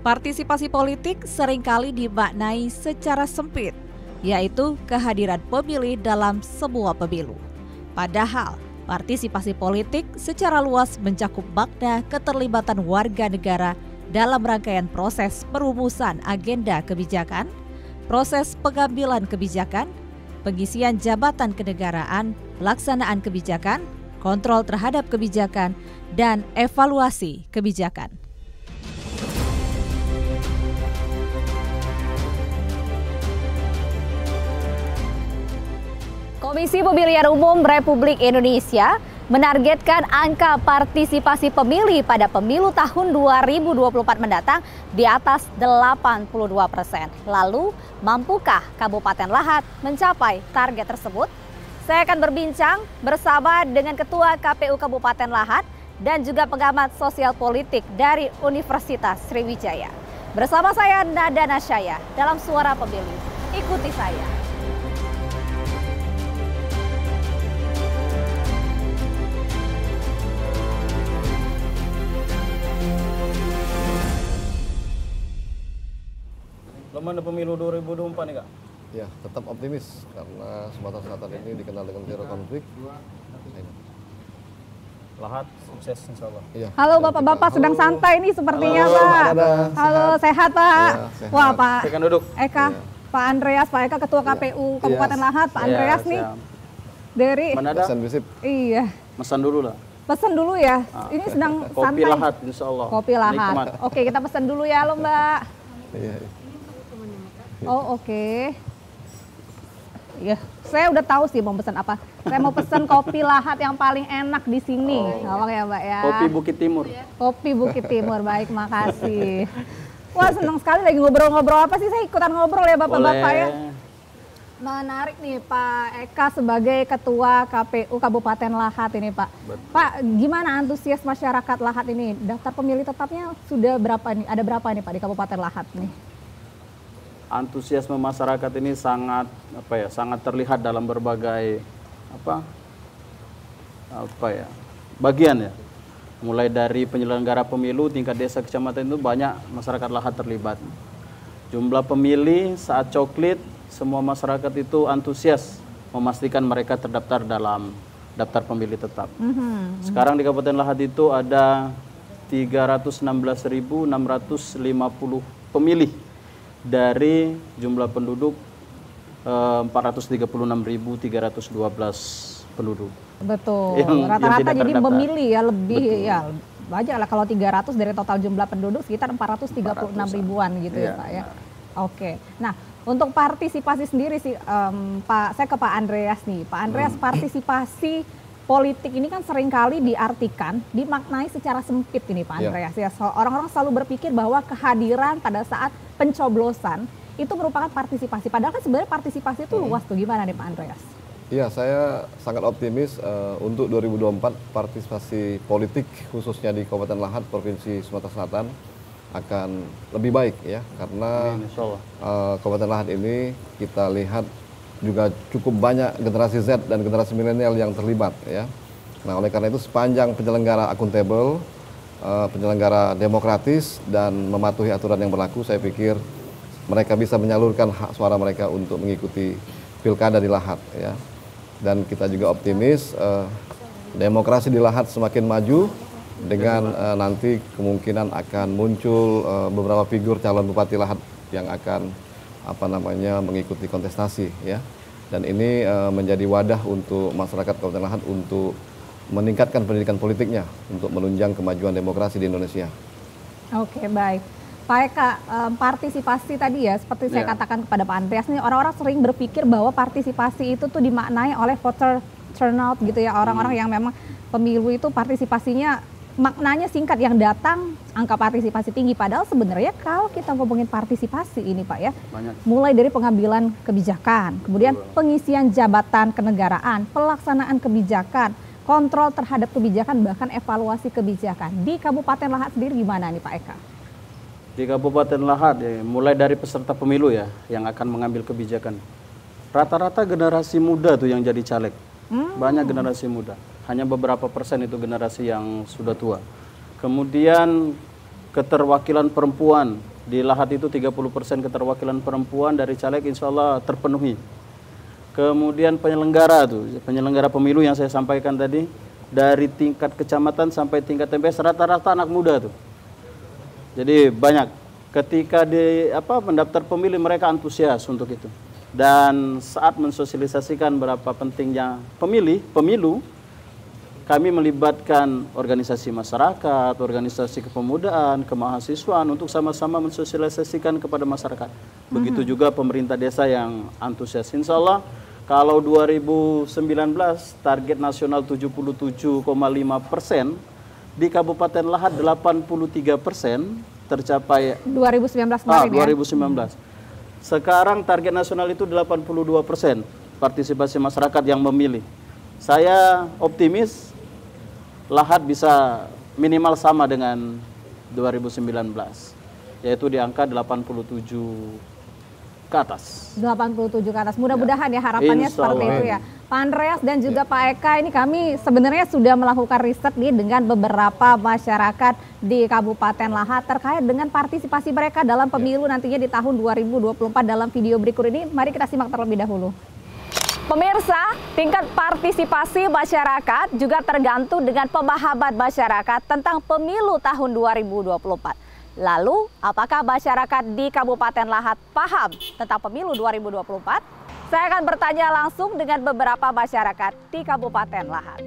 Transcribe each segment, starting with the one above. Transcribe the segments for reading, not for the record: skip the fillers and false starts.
Partisipasi politik seringkali dimaknai secara sempit, yaitu kehadiran pemilih dalam sebuah pemilu. Padahal, partisipasi politik secara luas mencakup makna keterlibatan warga negara dalam rangkaian proses perumusan agenda kebijakan, proses pengambilan kebijakan, pengisian jabatan kenegaraan, pelaksanaan kebijakan, kontrol terhadap kebijakan, dan evaluasi kebijakan. Komisi Pemilihan Umum Republik Indonesia menargetkan angka partisipasi pemilih pada pemilu tahun 2024 mendatang di atas 82%. Lalu, mampukah Kabupaten Lahat mencapai target tersebut? Saya akan berbincang bersama dengan Ketua KPU Kabupaten Lahat dan juga pengamat sosial politik dari Universitas Sriwijaya. Bersama saya Nada Nasyaya dalam Suara Pemilih. Ikuti saya. Bagaimana pemilu 2024 nih Kak? Ya, tetap optimis karena Sumatera Selatan ini dikenal dengan zero konflik. Lahat sukses insya Allah. Ya, halo Bapak-Bapak, sedang santai nih sepertinya Pak. Halo, sehat Pak. Ya, sehat. Wah Pak Silakan duduk. Eka, Ya. Pak Andreas, Pak Eka Ketua KPU Kabupaten Lahat. Pak Andreas nih dari Mana ada? Iya. Pesan dulu lah. Pesan dulu ya. Ini sedang Kopi santai. Lahat insya Allah. Kopi Lahat. Nikmat. Oke, kita pesan dulu ya lo Mbak. Iya. Oh oke. Ya, saya udah tahu sih mau pesan apa. Saya mau pesan kopi Lahat yang paling enak di sini. Ngomong ya Mbak ya. Kopi Bukit Timur. Kopi Bukit Timur, baik, makasih. Wah, senang sekali lagi ngobrol-ngobrol apa sih, saya ikutan ngobrol ya Bapak-Bapak ya. Menarik nih Pak Eka sebagai Ketua KPU Kabupaten Lahat ini Pak. Betul. Pak, gimana antusias masyarakat Lahat ini? Daftar pemilih tetapnya sudah berapa nih? Ada berapa nih Pak di Kabupaten Lahat nih? Antusiasme masyarakat ini sangat sangat terlihat dalam berbagai bagian ya. Mulai dari penyelenggara pemilu tingkat desa kecamatan itu banyak masyarakat Lahat terlibat. Jumlah pemilih saat coklit semua masyarakat itu antusias memastikan mereka terdaftar dalam daftar pemilih tetap. Sekarang di Kabupaten Lahat itu ada 316.650 pemilih dari jumlah penduduk 436.312 penduduk. Betul. Rata-rata jadi memilih ya lebih. Betul. Ya banyak lah kalau 300 dari total jumlah penduduk sekitar 436 ribuan gitu ya Pak ya. Oke. Nah, untuk partisipasi sendiri sih Pak, saya ke Pak Andreas nih. Pak Andreas, partisipasi politik ini kan seringkali diartikan, dimaknai secara sempit ini Pak Andreas ya. Orang-orang selalu berpikir bahwa kehadiran pada saat pencoblosan itu merupakan partisipasi. Padahal kan sebenarnya partisipasi itu luas tuh. Gimana nih Pak Andreas? Iya, saya sangat optimis untuk 2024 partisipasi politik khususnya di Kabupaten Lahat, Provinsi Sumatera Selatan akan lebih baik ya. Karena Kabupaten Lahat ini kita lihat juga cukup banyak generasi Z dan generasi milenial yang terlibat ya. Nah, oleh karena itu sepanjang penyelenggara akuntabel, penyelenggara demokratis dan mematuhi aturan yang berlaku, saya pikir mereka bisa menyalurkan hak suara mereka untuk mengikuti pilkada di Lahat ya. Dan kita juga optimis demokrasi di Lahat semakin maju dengan nanti kemungkinan akan muncul beberapa figur calon bupati Lahat yang akan mengikuti kontestasi ya. Dan ini menjadi wadah untuk masyarakat Kabupaten Lahat untuk meningkatkan pendidikan politiknya untuk menunjang kemajuan demokrasi di Indonesia. Oke, baik. Pak Eka, partisipasi tadi ya seperti saya katakan kepada Pak Andreas nih, orang-orang sering berpikir bahwa partisipasi itu tuh dimaknai oleh voter turnout gitu ya, orang-orang yang memang pemilu itu partisipasinya maknanya singkat, yang datang angka partisipasi tinggi. Padahal sebenarnya kalau kita ngomongin partisipasi ini Pak ya, mulai dari pengambilan kebijakan, kemudian pengisian jabatan kenegaraan, pelaksanaan kebijakan, kontrol terhadap kebijakan, bahkan evaluasi kebijakan. Di Kabupaten Lahat sendiri gimana nih Pak Eka? Di Kabupaten Lahat ya, mulai dari peserta pemilu ya yang akan mengambil kebijakan. Rata-rata generasi muda tuh yang jadi caleg. Banyak generasi muda. Hanya beberapa persen itu generasi yang sudah tua. Kemudian keterwakilan perempuan Di Lahat itu 30% keterwakilan perempuan dari caleg insya Allah terpenuhi. Kemudian penyelenggara pemilu yang saya sampaikan tadi, dari tingkat kecamatan sampai tingkat TPS rata-rata anak muda tuh. Jadi banyak. Ketika mendaftar pemilih mereka antusias untuk itu. Dan saat mensosialisasikan berapa pentingnya pemilu, kami melibatkan organisasi masyarakat, organisasi kepemudaan, kemahasiswaan untuk sama-sama mensosialisasikan kepada masyarakat. Begitu juga pemerintah desa yang antusias. Insya Allah kalau 2019 target nasional 77,5%, di Kabupaten Lahat 83% tercapai 2019 kemarin 2019. Sekarang target nasional itu 82% partisipasi masyarakat yang memilih. Saya optimis Lahat bisa minimal sama dengan 2019, yaitu di angka 87 ke atas. 87 ke atas. Mudah-mudahan ya harapannya seperti itu ya. Pak Andreas dan juga Pak Eka, ini kami sebenarnya sudah melakukan riset nih dengan beberapa masyarakat di Kabupaten Lahat terkait dengan partisipasi mereka dalam pemilu nantinya di tahun 2024. Dalam video berikut ini, mari kita simak terlebih dahulu. Pemirsa, tingkat partisipasi masyarakat juga tergantung dengan pemahaman masyarakat tentang pemilu tahun 2024. Lalu, apakah masyarakat di Kabupaten Lahat paham tentang pemilu 2024? Saya akan bertanya langsung dengan beberapa masyarakat di Kabupaten Lahat.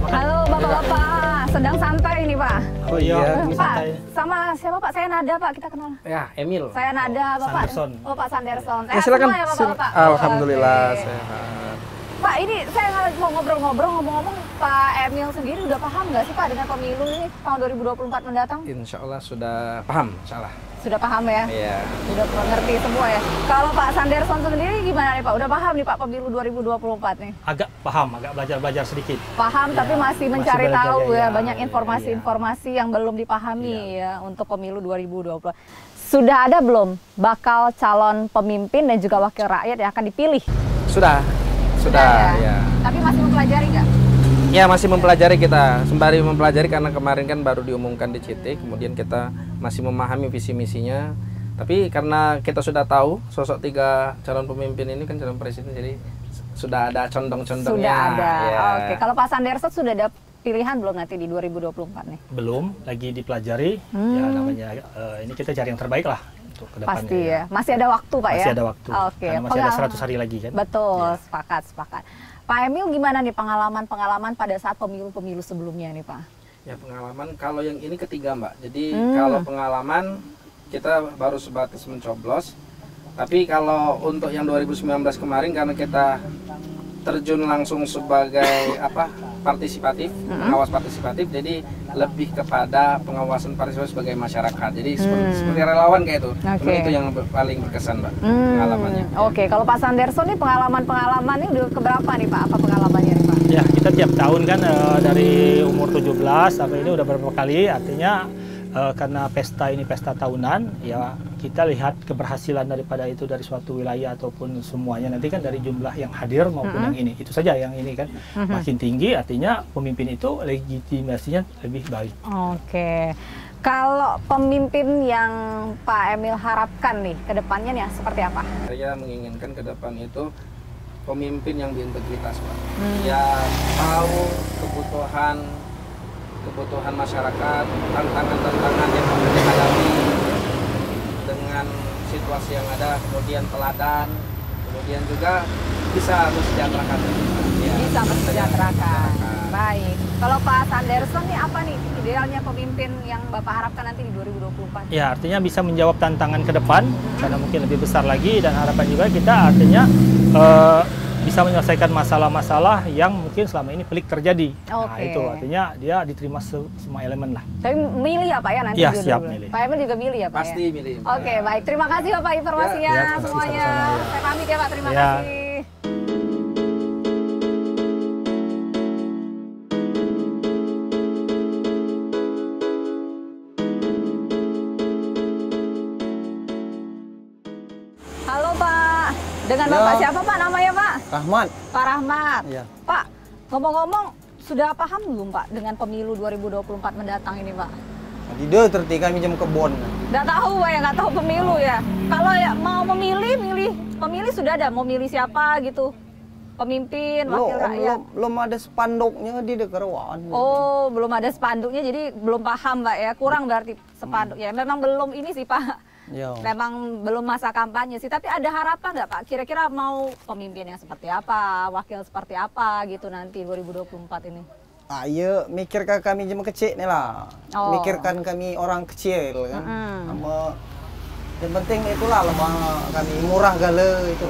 Halo Bapak-Bapak, sedang santai ini Pak. Oh iya, Pak, sama siapa Pak? Saya Nada Pak, kita kenal. Ya, Emil. Saya Nada, Bapak. Sanderson. Oh, Pak Sanderson. Ya, silakan. Semua ya, Bapak-Bapak? Alhamdulillah Oke. sehat. Pak, ini saya mau ngobrol-ngobrol, ngomong-ngomong, Pak Emil sendiri udah paham nggak sih Pak dengan pemilu ini tahun 2024 mendatang? Insya Allah sudah paham, salah. Sudah paham ya? Iya. Udah mengerti semua ya? Kalau Pak Sanderson sendiri gimana nih Pak? Udah paham nih Pak pemilu 2024 nih? Agak paham, agak belajar sedikit. Paham Ya, tapi masih mencari belajar, tahu ya, ya, banyak ya, informasi-informasi yang belum dipahami ya untuk pemilu 2024. Sudah ada belum bakal calon pemimpin dan juga wakil rakyat yang akan dipilih? Sudah ya. Tapi masih mempelajari nggak? Ya, masih mempelajari kita. Sembari mempelajari karena kemarin kan baru diumumkan di CT, kemudian kita masih memahami visi misinya. Tapi karena kita sudah tahu sosok 3 calon pemimpin ini kan calon presiden, jadi sudah ada condong-condongnya. Sudah ada. Ya. Oke, kalau Pak Sanderson sudah ada pilihan belum nanti di 2024 nih? Belum, lagi dipelajari. Ya namanya ini kita cari yang terbaik lah untuk kedepannya. Pasti ya. Masih ada waktu Pak ya? Masih ada waktu. Oke. Karena masih ada 100 hari lagi kan. Betul, Ya. sepakat. Pak Emil gimana nih pengalaman pada saat pemilu-pemilu sebelumnya nih Pak? Ya, pengalaman kalau yang ini ketiga Mbak. Jadi kalau pengalaman kita baru sebatas mencoblos. Tapi kalau untuk yang 2019 kemarin karena kita terjun langsung sebagai partisipatif, pengawas partisipatif, jadi lebih kepada pengawasan partisipatif sebagai masyarakat. Jadi seperti relawan kayak itu. Oke. Itu yang paling berkesan Mbak pengalamannya. Oke, kalau Pak Sanderson nih pengalaman ini udah keberapa nih Pak? Apa pengalamannya nih Pak? Ya, kita tiap tahun kan dari umur 17 sampai ini udah beberapa kali, artinya karena pesta ini pesta tahunan, ya kita lihat keberhasilan daripada itu dari suatu wilayah ataupun semuanya nanti kan dari jumlah yang hadir maupun yang ini. Itu saja yang ini kan makin tinggi, artinya pemimpin itu legitimasinya lebih baik. Oke. Kalau pemimpin yang Pak Emil harapkan nih ke depannya nih seperti apa? Saya menginginkan ke depan itu pemimpin yang berintegritas Pak. Ya tahu kebutuhan masyarakat, tantangan-tantangan yang dihadapi dengan situasi yang ada, kemudian teladan, kemudian juga bisa mensejahterakan. Ya, Bisa mensejahterakan. Baik. Kalau Pak Sanderson nih apa nih idealnya pemimpin yang Bapak harapkan nanti di 2024? Ya, artinya bisa menjawab tantangan ke depan karena mungkin lebih besar lagi, dan harapan juga kita artinya bisa menyelesaikan masalah-masalah yang mungkin selama ini pelik terjadi. Nah, Oke. itu artinya dia diterima semua elemen lah. Tapi milih ya Pak ya nanti? Iya, di siap 2024? milih. Pak Emil juga milih ya Pak Pasti ya? milih. Oke, baik. Terima kasih Bapak informasinya Ya, semuanya. sama-sama, ya. Saya pamit ya Pak, terima Ya. kasih. Halo Pak, Dengan Bapak siapa Pak namanya Pak? Rahmat. Pak Rahmat. Ya. Pak, ngomong-ngomong sudah paham belum Pak dengan pemilu 2024 mendatang ini Pak? Tidak terti kami jam kebon. Nggak tahu Pak ya, nggak tahu pemilu ya. Kalau ya mau pemilih sudah ada, mau milih siapa gitu? Pemimpin, wakil rakyat. Belum ada spanduknya di Dekarwan. Oh, belum ada spanduknya, jadi belum paham Pak ya. Kurang berarti spanduk ya. Memang belum ini sih Pak. Ya. Memang belum masa kampanye sih. Tapi ada harapan nggak Pak? Kira-kira mau pemimpin yang seperti apa, wakil seperti apa gitu nanti 2024 ini? Iya, mikirkan kami jam kecil nih lah. Oh. Mikirkan kami orang kecil kan. Sama yang penting itulah kami murah gala itu.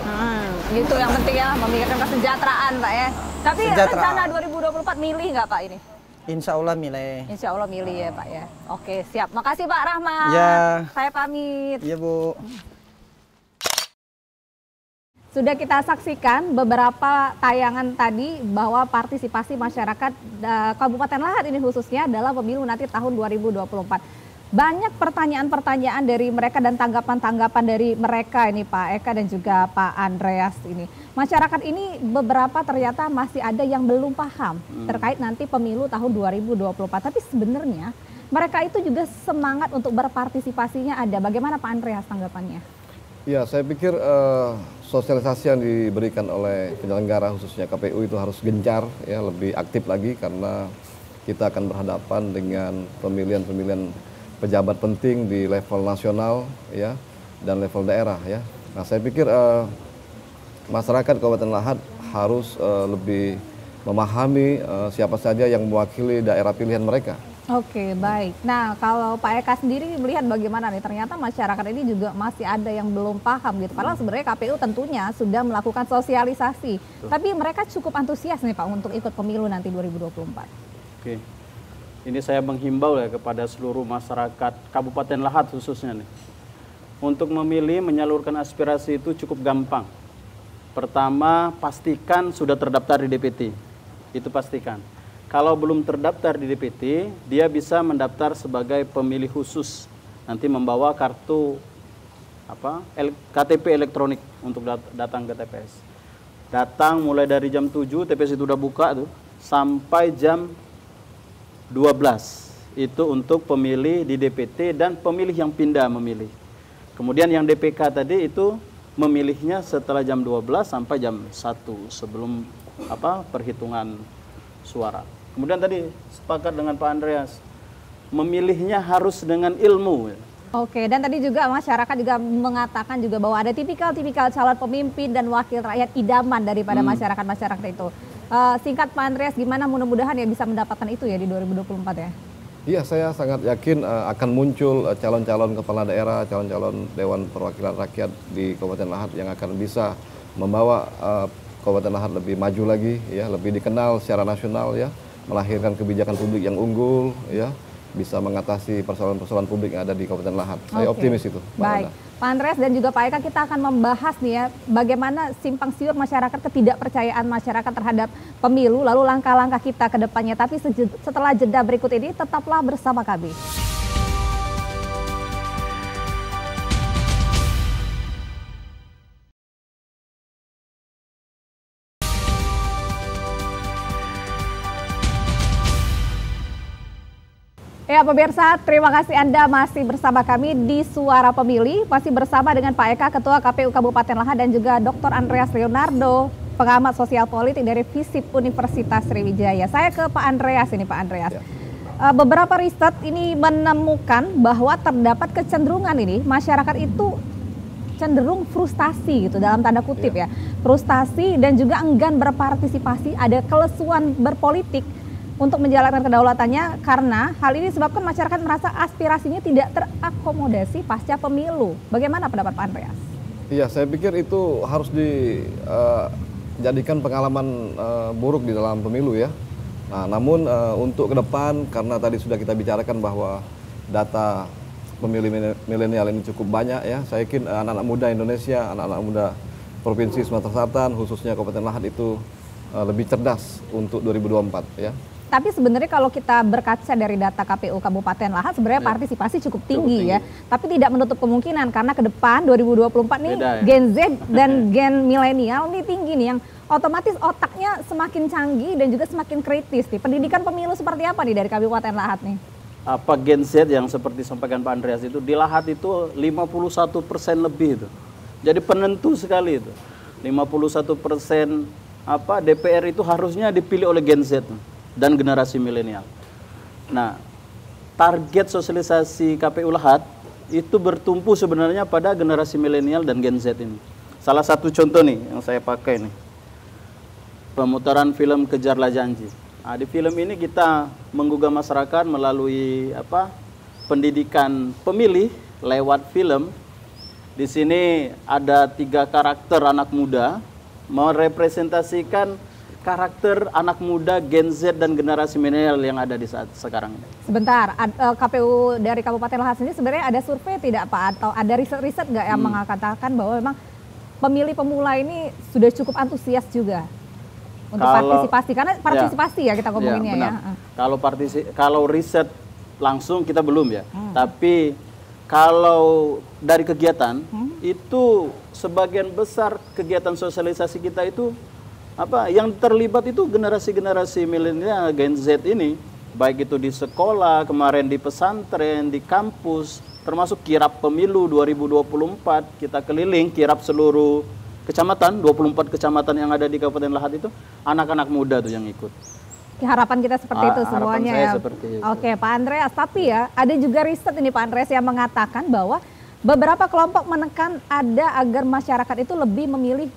Gitu yang penting ya, memikirkan kesejahteraan Pak ya. Tapi rencana 2024 milih nggak Pak ini? Insya Allah milih. Insya Allah milih ya Pak ya. Oke siap, makasih Pak Rahmat. Ya. Saya pamit. Iya Bu. Sudah kita saksikan beberapa tayangan tadi bahwa partisipasi masyarakat Kabupaten Lahat ini khususnya dalam pemilu nanti tahun 2024. Banyak pertanyaan-pertanyaan dari mereka dan tanggapan-tanggapan dari mereka ini Pak Eka dan juga Pak Andreas ini. Masyarakat ini beberapa ternyata masih ada yang belum paham terkait nanti pemilu tahun 2024. Tapi sebenarnya mereka itu juga semangat untuk berpartisipasinya ada. Bagaimana Pak Andreas tanggapannya? Ya, saya pikir sosialisasi yang diberikan oleh penyelenggara khususnya KPU itu harus gencar, ya, lebih aktif lagi karena kita akan berhadapan dengan pemilihan pejabat penting di level nasional, ya, dan level daerah, ya. Nah, saya pikir masyarakat Kabupaten Lahat harus lebih memahami siapa saja yang mewakili daerah pilihan mereka. Oke, baik. Nah, kalau Pak Eka sendiri melihat bagaimana nih? Ternyata masyarakat ini juga masih ada yang belum paham gitu. Padahal sebenarnya KPU tentunya sudah melakukan sosialisasi. Tapi mereka cukup antusias nih Pak untuk ikut pemilu nanti 2024. Oke. Ini saya menghimbau ya kepada seluruh masyarakat Kabupaten Lahat khususnya nih. Untuk memilih, menyalurkan aspirasi itu cukup gampang. Pertama, pastikan sudah terdaftar di DPT. Itu pastikan. Kalau belum terdaftar di DPT, dia bisa mendaftar sebagai pemilih khusus. Nanti membawa kartu KTP elektronik untuk datang ke TPS. Datang mulai dari jam 7, TPS itu udah buka tuh, sampai jam 12. Itu untuk pemilih di DPT dan pemilih yang pindah memilih. Kemudian yang DPK tadi itu memilihnya setelah jam 12 sampai jam 1 sebelum perhitungan suara. Kemudian tadi sepakat dengan Pak Andreas, memilihnya harus dengan ilmu. Oke, dan tadi juga masyarakat juga mengatakan juga bahwa ada tipikal calon pemimpin dan wakil rakyat idaman daripada masyarakat itu. Singkat Pak Andreas, gimana mudah-mudahan ya bisa mendapatkan itu ya di 2024 ya? Iya, saya sangat yakin akan muncul calon-calon kepala daerah, calon-calon Dewan Perwakilan Rakyat di Kabupaten Lahat yang akan bisa membawa Kabupaten Lahat lebih maju lagi, ya, lebih dikenal secara nasional, ya, melahirkan kebijakan publik yang unggul, ya, bisa mengatasi persoalan-persoalan publik yang ada di Kabupaten Lahat. Saya optimis itu. Baik, Pak Andreas dan juga Pak Eka, kita akan membahas nih ya bagaimana simpang siur masyarakat, ketidakpercayaan masyarakat terhadap pemilu, lalu langkah-langkah kita ke depannya. Tapi setelah jeda berikut ini tetaplah bersama kami. Ya pemirsa, terima kasih Anda masih bersama kami di Suara Pemilih. Masih bersama dengan Pak Eka, Ketua KPU Kabupaten Lahat, dan juga Dr. Andreas Leonardo, pengamat sosial politik dari FISIP Universitas Sriwijaya. Saya ke Pak Andreas ini, Pak Andreas. Ya. Beberapa riset ini menemukan bahwa terdapat kecenderungan ini masyarakat itu cenderung frustasi gitu dalam tanda kutip ya. Frustasi dan juga enggan berpartisipasi, ada kelesuan berpolitik untuk menjalankan kedaulatannya karena hal ini disebabkan masyarakat merasa aspirasinya tidak terakomodasi pasca pemilu. Bagaimana pendapat Pak Andreas? Iya, saya pikir itu harus dijadikan pengalaman buruk di dalam pemilu ya. Nah, namun untuk ke depan, karena tadi sudah kita bicarakan bahwa data pemilih milenial ini cukup banyak ya, saya yakin anak-anak muda Indonesia, anak-anak muda Provinsi Sumatera Selatan, khususnya Kabupaten Lahat itu lebih cerdas untuk 2024 ya. Tapi sebenarnya kalau kita berkaca dari data KPU Kabupaten Lahat, sebenarnya partisipasi cukup tinggi ya. Tapi tidak menutup kemungkinan karena ke depan 2024 nih Gen Z dan Gen milenial nih tinggi nih, yang otomatis otaknya semakin canggih dan juga semakin kritis nih. Pendidikan pemilu seperti apa nih dari Kabupaten Lahat nih? Apa Gen Z yang seperti disampaikan Pak Andreas itu di Lahat itu 51% lebih itu. Jadi penentu sekali itu. 51% DPR itu harusnya dipilih oleh Gen Z dan generasi milenial. Nah, target sosialisasi KPU Lahat itu bertumpu sebenarnya pada generasi milenial dan Gen Z ini. Salah satu contoh nih yang saya pakai nih, pemutaran film Kejarlah Janji. Nah, di film ini kita menggugah masyarakat melalui pendidikan pemilih lewat film. Di sini ada 3 karakter anak muda merepresentasikan karakter anak muda Gen Z dan generasi milenial yang ada di saat sekarang ini. Sebentar, KPU dari Kabupaten Lahat sendiri sebenarnya ada survei tidak Pak? Atau ada riset-riset nggak yang mengatakan bahwa memang pemilih pemula ini sudah cukup antusias juga untuk partisipasi? Karena partisipasi ya kita ngomonginnya ya. Kalau riset langsung kita belum ya, tapi kalau dari kegiatan itu sebagian besar kegiatan sosialisasi kita itu yang terlibat itu generasi-generasi milenial Gen Z ini, baik itu di sekolah, kemarin di pesantren, di kampus, termasuk kirap pemilu 2024, kita keliling kirap seluruh kecamatan, 24 kecamatan yang ada di Kabupaten Lahat itu, anak-anak muda tuh yang ikut. Harapan kita seperti itu semuanya ya. Oke Pak Andreas, tapi ya ada juga riset ini Pak Andreas yang mengatakan bahwa beberapa kelompok menekan ada agar masyarakat itu lebih memilih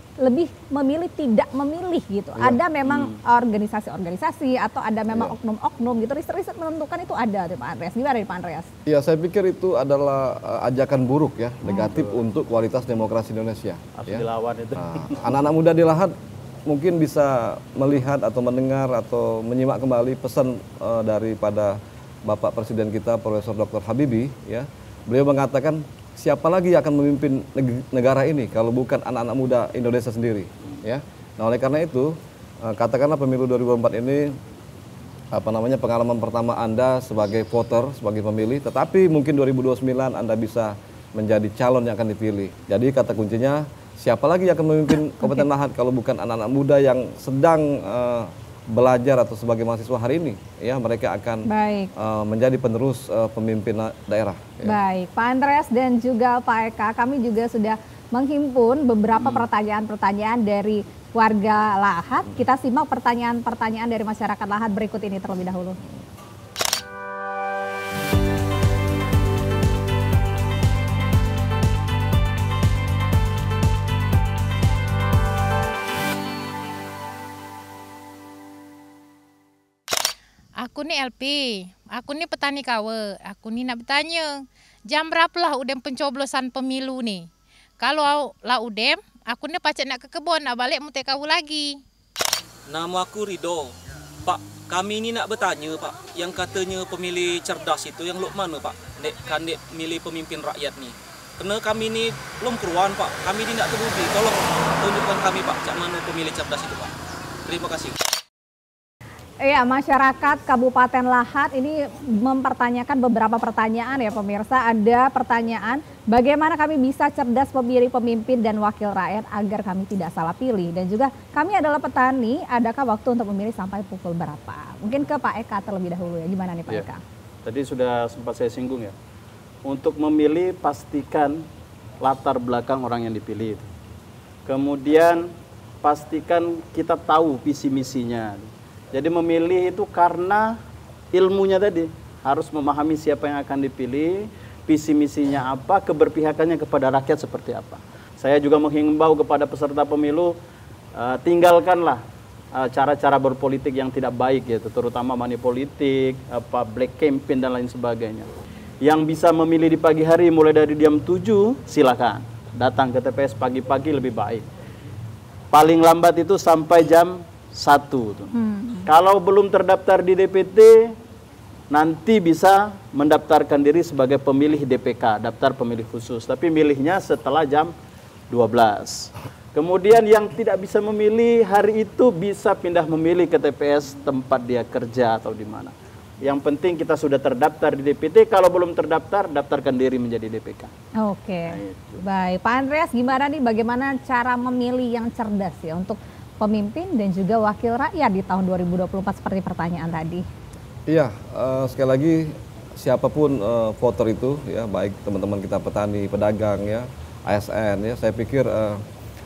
tidak memilih gitu. Ya. Ada memang organisasi-organisasi atau ada memang oknum-oknum gitu. Riset-riset menentukan itu ada tuh Pak Andreas. Gimana nih Pak Andreas? Iya, saya pikir itu adalah ajakan buruk ya, negatif untuk kualitas demokrasi Indonesia. Harus dilawan itu. Anak-anak muda di Lahat mungkin bisa melihat atau mendengar atau menyimak kembali pesan daripada Bapak Presiden kita Profesor Dr. Habibie ya. Beliau mengatakan siapa lagi yang akan memimpin negara ini kalau bukan anak-anak muda Indonesia sendiri ya. Nah, oleh karena itu katakanlah pemilu 2024 ini pengalaman pertama Anda sebagai voter, sebagai pemilih, tetapi mungkin 2029 Anda bisa menjadi calon yang akan dipilih. Jadi kata kuncinya siapa lagi yang akan memimpin Kabupaten Lahat kalau bukan anak-anak muda yang sedang belajar atau sebagai mahasiswa hari ini ya, mereka akan menjadi penerus pemimpin daerah ya. Baik, Pak Andreas dan juga Pak Eka, kami juga sudah menghimpun beberapa pertanyaan-pertanyaan dari warga Lahat. Kita simak pertanyaan-pertanyaan dari masyarakat Lahat berikut ini terlebih dahulu. Aku nih LP, aku nih petani kawe, aku nih nak bertanya, jam berapa lah udem pencoblosan pemilu nih? Kalau lah udem, aku nih pacet nak ke kebun, nak balik mutek kawu lagi. Nama aku Rido. Pak, kami ini nak bertanya Pak, yang katanya pemilih cerdas itu yang luk mana Pak? Kan dek milih pemimpin rakyat nih. Karena kami ini belum keruan Pak, kami ini nak terbukti, tolong tunjukkan kami Pak, cak mana pemilih cerdas itu Pak. Terima kasih. Iya, masyarakat Kabupaten Lahat ini mempertanyakan beberapa pertanyaan ya pemirsa. Ada pertanyaan bagaimana kami bisa cerdas memilih pemimpin dan wakil rakyat agar kami tidak salah pilih. Dan juga kami adalah petani, adakah waktu untuk memilih sampai pukul berapa? Mungkin ke Pak Eka terlebih dahulu ya, gimana nih Pak Eka? Tadi sudah sempat saya singgung ya. Untuk memilih pastikan latar belakang orang yang dipilih. Kemudian pastikan kita tahu visi misinya. Jadi memilih itu karena ilmunya tadi, harus memahami siapa yang akan dipilih, visi misinya apa, keberpihakannya kepada rakyat seperti apa. Saya juga menghimbau kepada peserta pemilu, tinggalkanlah cara-cara berpolitik yang tidak baik gitu, terutama money politik, black campaign dan lain sebagainya. Yang bisa memilih di pagi hari mulai dari jam 7 silakan datang ke TPS pagi-pagi lebih baik. Paling lambat itu sampai jam 1 tuh. Kalau belum terdaftar di DPT, nanti bisa mendaftarkan diri sebagai pemilih DPK, daftar pemilih khusus. Tapi milihnya setelah jam 12. Kemudian yang tidak bisa memilih hari itu bisa pindah memilih ke TPS tempat dia kerja atau di mana. Yang penting kita sudah terdaftar di DPT, kalau belum terdaftar, daftarkan diri menjadi DPK. Oke, baik. Pak Andreas, gimana nih bagaimana cara memilih yang cerdas ya untuk pemimpin dan juga wakil rakyat di tahun 2024 seperti pertanyaan tadi? Iya, sekali lagi siapapun voter itu ya, baik teman-teman kita petani, pedagang ya, ASN ya, saya pikir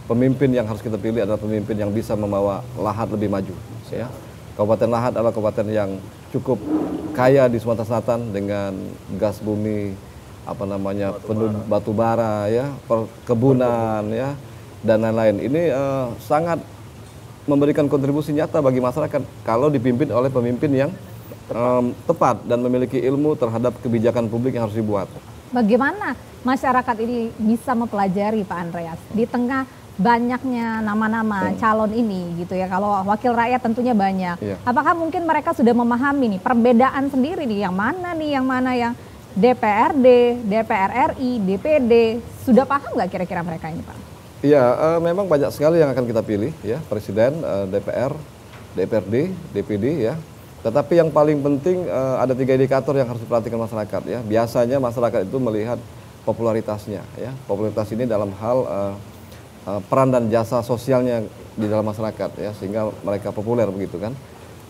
pemimpin yang harus kita pilih adalah pemimpin yang bisa membawa Lahat lebih maju ya. Kabupaten Lahat adalah kabupaten yang cukup kaya di Sumatera Selatan dengan gas bumi, apa namanya, batu bara ya, perkebunan ya, dan lain-lain. Ini sangat memberikan kontribusi nyata bagi masyarakat kalau dipimpin oleh pemimpin yang tepat dan memiliki ilmu terhadap kebijakan publik yang harus dibuat. Bagaimana masyarakat ini bisa mempelajari Pak Andreas di tengah banyaknya nama-nama calon ini gitu ya, kalau wakil rakyat tentunya banyak. Apakah mungkin mereka sudah memahami nih perbedaan sendiri nih, yang mana yang DPRD, DPR RI, DPD, sudah paham nggak kira-kira mereka ini Pak? Iya, memang banyak sekali yang akan kita pilih ya, Presiden, DPR, DPRD, DPD ya. Tetapi yang paling penting ada 3 indikator yang harus diperhatikan masyarakat ya. Biasanya masyarakat itu melihat popularitasnya ya. Popularitas ini dalam hal peran dan jasa sosialnya di dalam masyarakat ya, sehingga mereka populer begitu kan.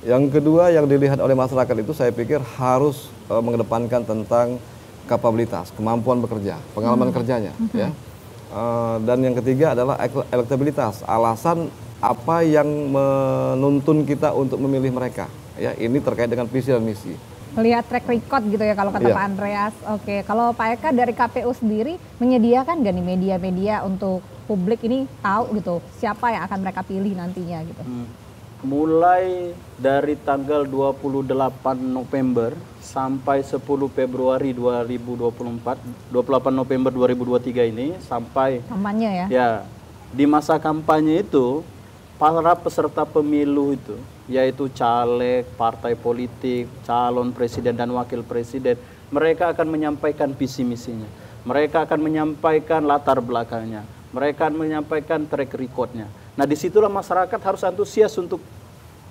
Yang kedua yang dilihat oleh masyarakat itu saya pikir harus mengedepankan tentang kapabilitas, kemampuan bekerja, pengalaman kerjanya ya. Dan yang ketiga adalah elektabilitas, alasan apa yang menuntun kita untuk memilih mereka ya. Ini terkait dengan visi dan misi. Melihat track record gitu ya kalau kata Pak Andreas. Oke, kalau Pak Eka dari KPU sendiri menyediakan nggak nih media-media untuk publik ini tahu gitu siapa yang akan mereka pilih nantinya gitu? Mulai dari tanggal 28 November sampai 10 Februari 2024, 28 November 2023 ini sampai kampanye ya. Ya, di masa kampanye itu para peserta pemilu itu, yaitu caleg, partai politik, calon presiden dan wakil presiden, mereka akan menyampaikan visi misinya. Mereka akan menyampaikan latar belakangnya. Mereka akan menyampaikan track recordnya. Nah, disitulah masyarakat harus antusias untuk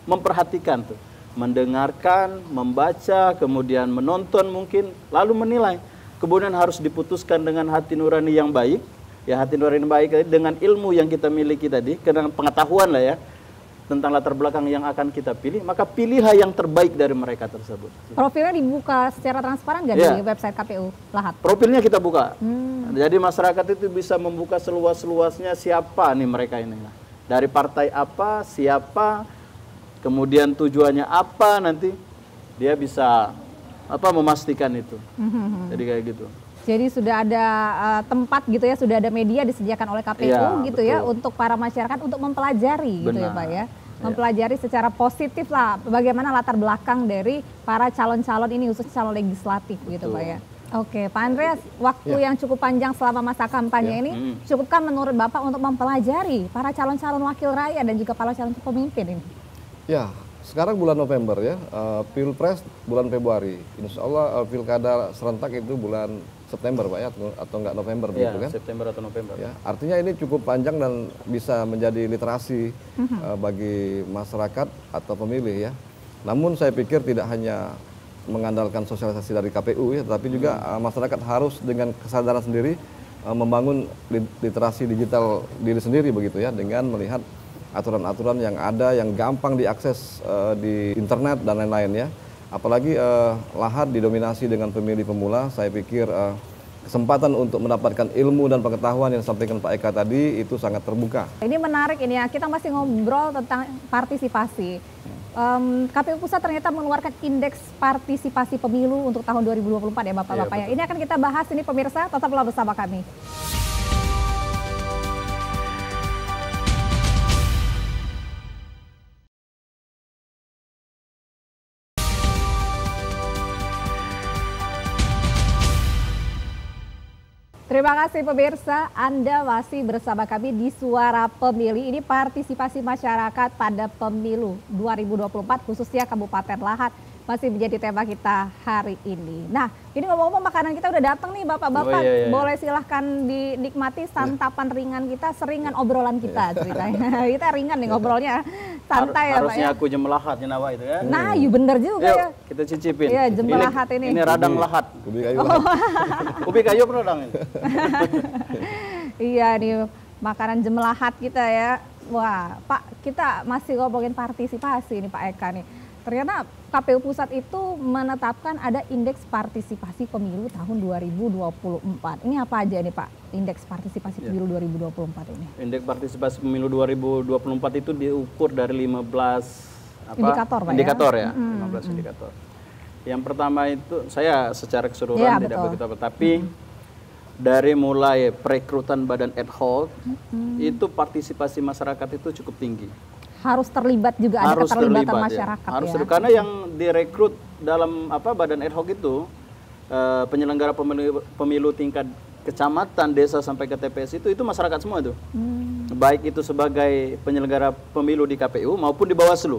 memperhatikan tuh, mendengarkan, membaca, kemudian menonton mungkin, lalu menilai. Kemudian harus diputuskan dengan hati nurani yang baik, ya hati nurani yang baik dengan ilmu yang kita miliki tadi, dengan pengetahuan lah ya tentang latar belakang yang akan kita pilih, maka pilihlah yang terbaik dari mereka tersebut. Profilnya dibuka secara transparan nggak di website KPU Lahat? Profilnya kita buka. Jadi masyarakat itu bisa membuka seluas-luasnya siapa nih mereka ini. Dari partai apa, siapa, kemudian tujuannya apa, nanti dia bisa memastikan itu. Jadi kayak gitu. Jadi sudah ada tempat gitu ya, sudah ada media disediakan oleh KPU gitu ya untuk para masyarakat untuk mempelajari gitu ya Pak ya. Mempelajari secara positif lah bagaimana latar belakang dari para calon-calon ini, khususnya calon legislatif gitu Pak ya. Oke, Pak Andreas, waktu yang cukup panjang selama masa kampanye ini cukupkah menurut Bapak untuk mempelajari para calon-calon wakil rakyat dan juga para calon pemimpin ini? Ya, sekarang bulan November ya, Pilpres bulan Februari, insya Allah Pilkada serentak itu bulan September Pak ya, atau enggak November begitu kan? September atau November. Ya, artinya ini cukup panjang dan bisa menjadi literasi bagi masyarakat atau pemilih ya. Namun saya pikir tidak hanya mengandalkan sosialisasi dari KPU ya, tapi juga masyarakat harus dengan kesadaran sendiri membangun literasi digital diri sendiri begitu ya, dengan melihat aturan-aturan yang ada yang gampang diakses di internet dan lain-lain ya. Apalagi Lahat didominasi dengan pemilih pemula, saya pikir kesempatan untuk mendapatkan ilmu dan pengetahuan yang disampaikan Pak Eka tadi itu sangat terbuka. Ini menarik ini ya, kita masih ngobrol tentang partisipasi. KPU Pusat ternyata mengeluarkan indeks partisipasi pemilu untuk tahun 2024 ya Bapak-Bapak ya. Ini akan kita bahas ini pemirsa, tetaplah bersama kami. Terima kasih pemirsa, Anda masih bersama kami di Suara Pemilih. Ini partisipasi masyarakat pada pemilu 2024 khususnya Kabupaten Lahat masih menjadi tema kita hari ini. Nah, ini ngomong-ngomong makanan kita udah datang nih Bapak-bapak. Boleh silahkan dinikmati santapan ringan kita, seringan obrolan kita ceritanya. Kita ringan nih ngobrolnya, santai ya Pak ya. Harusnya aku jemelahat Nawa itu ya. Nah, bener juga ya. Kita cicipin. Iya, jemelahat ini. Ini radang lahat. Ubi kayu lahat. Ubi kayu radang ini. Iya nih, makanan jemelahat kita ya. Wah, Pak, kita masih ngomongin partisipasi nih Pak Eka nih. Ternyata KPU Pusat itu menetapkan ada indeks partisipasi pemilu tahun 2024. Ini apa aja nih Pak, indeks partisipasi pemilu 2024 ini? Indeks partisipasi pemilu 2024 itu diukur dari 15 indikator, Pak, indikator ya. 15 indikator. Yang pertama itu saya secara keseluruhan tidak begitu apa, tapi dari mulai perekrutan badan ad hoc itu partisipasi masyarakat itu cukup tinggi. Harus terlibat juga, ada keterlibatan masyarakat ya. Harus karena yang direkrut dalam badan ad hoc itu penyelenggara pemilu tingkat kecamatan, desa sampai ke TPS itu masyarakat semua itu. Baik itu sebagai penyelenggara pemilu di KPU maupun di Bawaslu.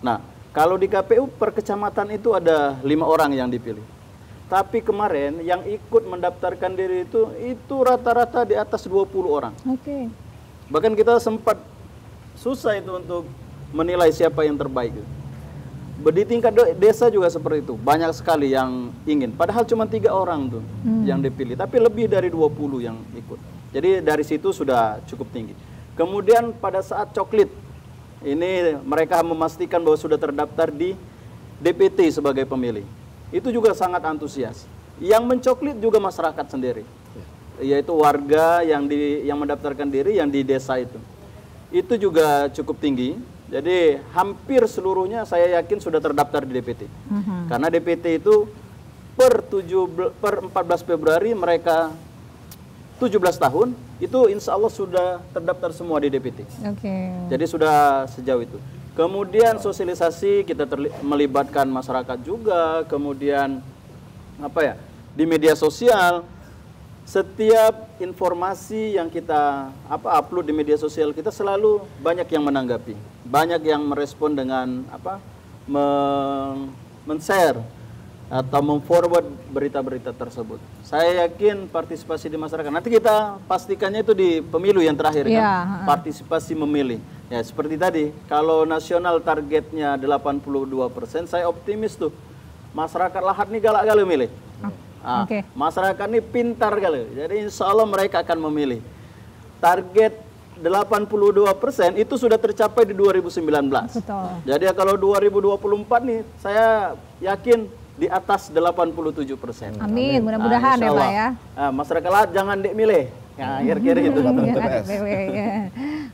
Nah, kalau di KPU per kecamatan itu ada 5 orang yang dipilih. Tapi kemarin yang ikut mendaftarkan diri itu rata-rata di atas 20 orang. Oke. Bahkan kita sempat susah itu untuk menilai siapa yang terbaik. Di tingkat desa juga seperti itu. Banyak sekali yang ingin. Padahal cuma 3 orang tuh yang dipilih. Tapi lebih dari 20 yang ikut. Jadi dari situ sudah cukup tinggi. Kemudian pada saat coklit, ini mereka memastikan bahwa sudah terdaftar di DPT sebagai pemilih. Itu juga sangat antusias. Yang mencoklit juga masyarakat sendiri. Yaitu warga yang mendaftarkan diri yang di desa itu. Itu juga cukup tinggi. Jadi hampir seluruhnya saya yakin sudah terdaftar di DPT. Karena DPT itu per 14 Februari mereka 17 tahun, itu insya Allah sudah terdaftar semua di DPT. Jadi sudah sejauh itu. Kemudian sosialisasi kita melibatkan masyarakat juga, kemudian di media sosial. Setiap informasi yang kita upload di media sosial kita selalu banyak yang menanggapi, banyak yang merespon dengan men-share atau memforward berita-berita tersebut. Saya yakin partisipasi di masyarakat. Nanti kita pastikannya itu di pemilu yang terakhir kan, partisipasi memilih. Ya seperti tadi, kalau nasional targetnya 82%, saya optimis tuh masyarakat Lahat nih galak-galak milih. Masyarakat ini pintar kali, jadi insya Allah mereka akan memilih. Target 82% itu sudah tercapai di 2019. Betul. Jadi kalau 2024 nih, saya yakin di atas 87%. Amin, mudah-mudahan ya Pak ya. Masyarakat Lahat jangan milih. Ya, kira-kira gitu.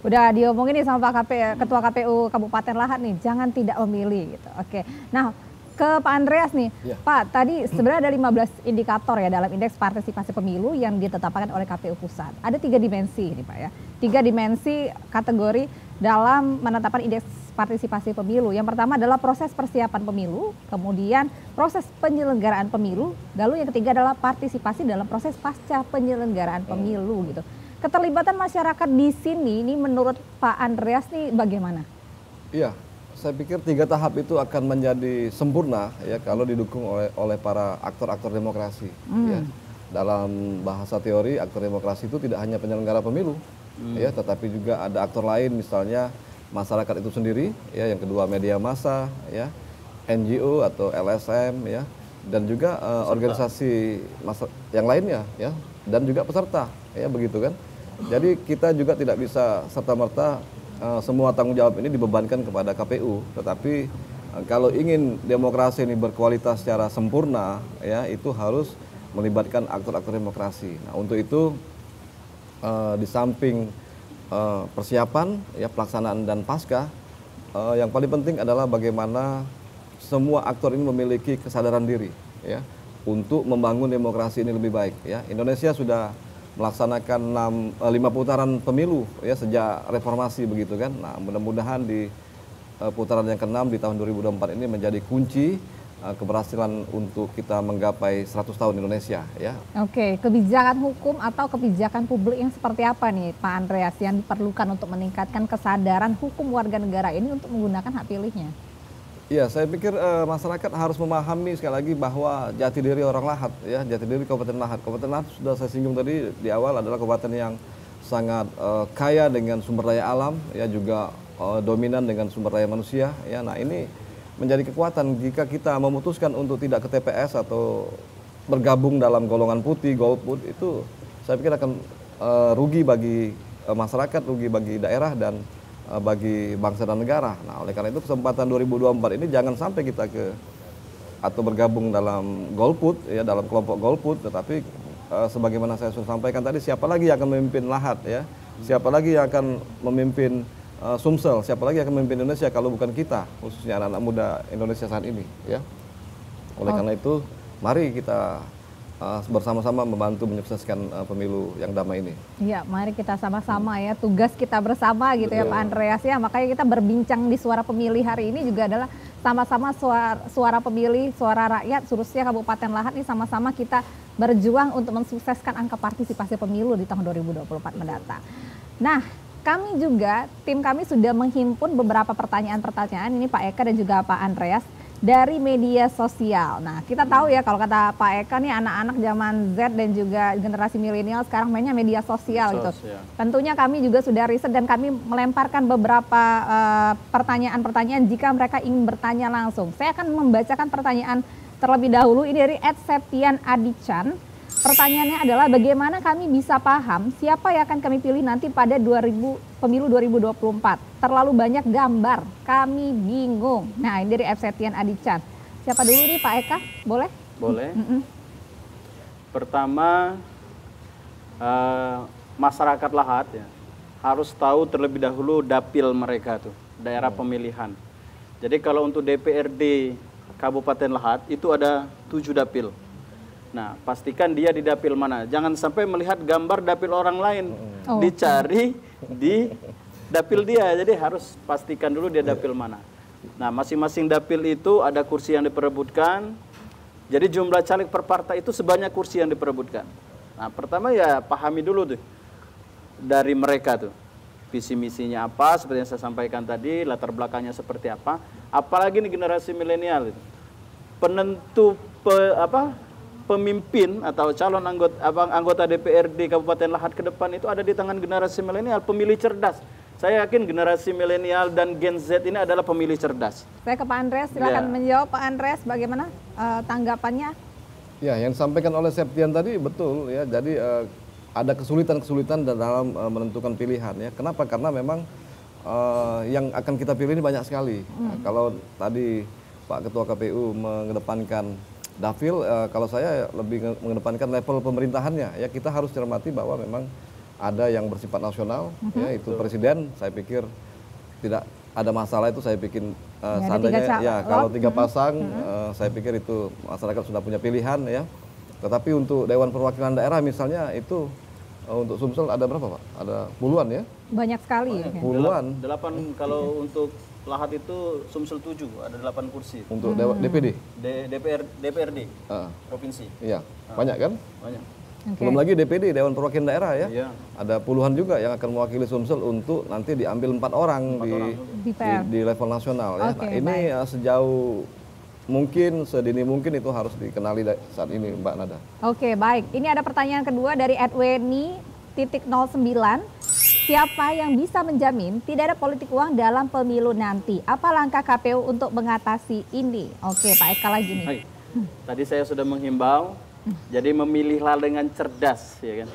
Udah diomongin nih sama Pak Ketua KPU Kabupaten Lahat nih, jangan tidak memilih gitu. Oke. Nah, ke Pak Andreas nih, Pak, tadi sebenarnya ada 15 indikator ya dalam indeks partisipasi pemilu yang ditetapkan oleh KPU Pusat. Ada 3 dimensi ini Pak ya, 3 dimensi kategori dalam menetapkan indeks partisipasi pemilu. Yang pertama adalah proses persiapan pemilu, kemudian proses penyelenggaraan pemilu, lalu yang ketiga adalah partisipasi dalam proses pasca penyelenggaraan pemilu gitu. Keterlibatan masyarakat di sini, ini menurut Pak Andreas nih bagaimana? Iya. Saya pikir 3 tahap itu akan menjadi sempurna ya kalau didukung oleh para aktor-aktor demokrasi. Ya. Dalam bahasa teori, aktor demokrasi itu tidak hanya penyelenggara pemilu, ya, tetapi juga ada aktor lain, misalnya masyarakat itu sendiri, ya, yang kedua media massa, ya, NGO atau LSM, ya, dan juga organisasi yang lainnya, ya, dan juga peserta, ya, begitu kan. Jadi kita juga tidak bisa serta-merta semua tanggung jawab ini dibebankan kepada KPU, tetapi kalau ingin demokrasi ini berkualitas secara sempurna, ya, itu harus melibatkan aktor-aktor demokrasi. Nah, untuk itu di samping persiapan, ya, pelaksanaan dan pasca, yang paling penting adalah bagaimana semua aktor ini memiliki kesadaran diri, ya, untuk membangun demokrasi ini lebih baik. Ya, Indonesia sudah melaksanakan 5 putaran pemilu ya sejak reformasi begitu kan. Nah, mudah-mudahan di putaran yang ke-6 di tahun 2024 ini menjadi kunci keberhasilan untuk kita menggapai 100 tahun Indonesia ya. Oke, kebijakan hukum atau kebijakan publik yang seperti apa nih Pak Andreas yang diperlukan untuk meningkatkan kesadaran hukum warga negara ini untuk menggunakan hak pilihnya? Iya, saya pikir masyarakat harus memahami sekali lagi bahwa jati diri orang Lahat, ya, jati diri Kabupaten Lahat. Kabupaten Lahat sudah saya singgung tadi di awal adalah kabupaten yang sangat kaya dengan sumber daya alam, ya, juga dominan dengan sumber daya manusia. Ya, nah ini menjadi kekuatan jika kita memutuskan untuk tidak ke TPS atau bergabung dalam golongan putih, golput, itu saya pikir akan rugi bagi masyarakat, rugi bagi daerah dan bagi bangsa dan negara. Nah, oleh karena itu kesempatan 2024 ini jangan sampai kita atau bergabung dalam golput, ya, dalam kelompok golput, tetapi sebagaimana saya sudah sampaikan tadi, siapa lagi yang akan memimpin Lahat, ya, siapa lagi yang akan memimpin Sumsel, siapa lagi yang akan memimpin Indonesia kalau bukan kita, khususnya anak-anak muda Indonesia saat ini, ya. Oleh karena itu, mari kita bersama-sama membantu menyukseskan pemilu yang damai ini. Iya, mari kita sama-sama, ya, tugas kita bersama gitu. Betul. Ya Pak Andreas, ya, makanya kita berbincang di Suara Pemilih hari ini juga adalah sama-sama suara pemilih, suara rakyat, khususnya Kabupaten Lahat ini sama-sama kita berjuang untuk mensukseskan angka partisipasi pemilu di tahun 2024 mendatang. Nah, kami juga, tim kami sudah menghimpun beberapa pertanyaan-pertanyaan ini Pak Eka dan juga Pak Andreas dari media sosial. Nah, kita tahu ya kalau kata Pak Eka nih anak-anak zaman Z dan juga generasi milenial sekarang mainnya media sosial gitu. Tentunya kami juga sudah riset dan kami melemparkan beberapa pertanyaan-pertanyaan jika mereka ingin bertanya langsung. Saya akan membacakan pertanyaan terlebih dahulu, ini dari @Septian Adichan. Pertanyaannya adalah bagaimana kami bisa paham siapa yang akan kami pilih nanti pada pemilu 2024. Terlalu banyak gambar, kami bingung. Nah, ini dari Septian Adichan. Siapa dulu nih Pak Eka? Boleh? Boleh. Pertama, masyarakat Lahat, ya, harus tahu terlebih dahulu dapil mereka tuh, daerah pemilihan. Jadi kalau untuk DPRD Kabupaten Lahat itu ada 7 dapil. Nah, pastikan dia di dapil mana. Jangan sampai melihat gambar dapil orang lain. Dicari di dapil dia. Jadi harus pastikan dulu dia dapil mana. Nah, masing-masing dapil itu ada kursi yang diperebutkan. Jadi jumlah caleg per partai itu sebanyak kursi yang diperebutkan. Nah, pertama ya pahami dulu tuh dari mereka tuh. Visi misinya apa, seperti yang saya sampaikan tadi, latar belakangnya seperti apa. Apalagi nih generasi milenial itu. Penentu pemimpin atau calon anggota DPRD Kabupaten Lahat ke depan itu ada di tangan generasi milenial, pemilih cerdas. Saya yakin generasi milenial dan Gen Z ini adalah pemilih cerdas. Saya ke Pak Andreas, silakan menjawab Pak Andreas, bagaimana tanggapannya? Ya, yang disampaikan oleh Septian tadi betul, ya. Jadi ada kesulitan-kesulitan dalam menentukan pilihan, ya. Kenapa? Karena memang yang akan kita pilih ini banyak sekali. Nah, kalau tadi Pak Ketua KPU mengedepankan dapil, kalau saya lebih mengedepankan level pemerintahannya, ya, kita harus cermati bahwa memang ada yang bersifat nasional, ya, itu presiden. Saya pikir tidak ada masalah itu, saya pikir seandainya ya kalau 3 pasang, saya pikir itu masyarakat sudah punya pilihan, ya. Tetapi untuk Dewan Perwakilan Daerah misalnya itu untuk Sumsel ada berapa Pak? Ada puluhan, ya? Banyak sekali. Puluhan. 8 kalau untuk Lahat itu Sumsel 7, ada 8 kursi. Untuk DPD? DPRD, provinsi. Iya, banyak kan? Banyak. Belum lagi DPD, Dewan Perwakilan Daerah, ya. Iya. Ada puluhan juga yang akan mewakili Sumsel untuk nanti diambil 4 orang di level nasional, ya. Nah, ini sejauh mungkin, sedini mungkin itu harus dikenali saat ini, Mbak Nada. Oke, baik. Ini ada pertanyaan kedua dari @weni.09. Siapa yang bisa menjamin tidak ada politik uang dalam pemilu nanti? Apa langkah KPU untuk mengatasi ini? Oke, Pak Eka lagi nih. Hai. Tadi saya sudah menghimbau, jadi memilihlah dengan cerdas, ya kan.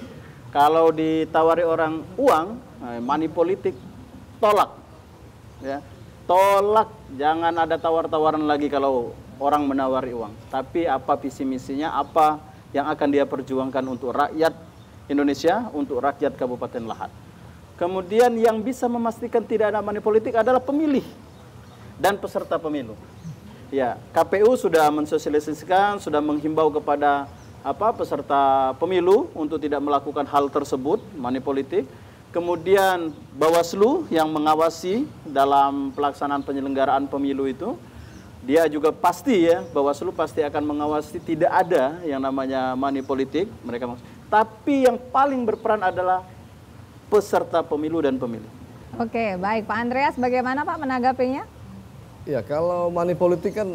Kalau ditawari orang uang, money politik, tolak, ya. Tolak, jangan ada tawar-tawaran lagi kalau orang menawari uang. Tapi apa visi misinya, apa yang akan dia perjuangkan untuk rakyat Indonesia, untuk rakyat Kabupaten Lahat. Kemudian yang bisa memastikan tidak ada money politik adalah pemilih dan peserta pemilu. Ya, KPU sudah mensosialisasikan, sudah menghimbau kepada peserta pemilu untuk tidak melakukan hal tersebut, money politik. Kemudian Bawaslu yang mengawasi dalam pelaksanaan penyelenggaraan pemilu itu, dia juga pasti, ya, Bawaslu pasti akan mengawasi tidak ada yang namanya money politik. Tapi yang paling berperan adalah peserta pemilu dan pemilih. Oke, baik Pak Andreas, bagaimana Pak menanggapinya? Ya, kalau money politik kan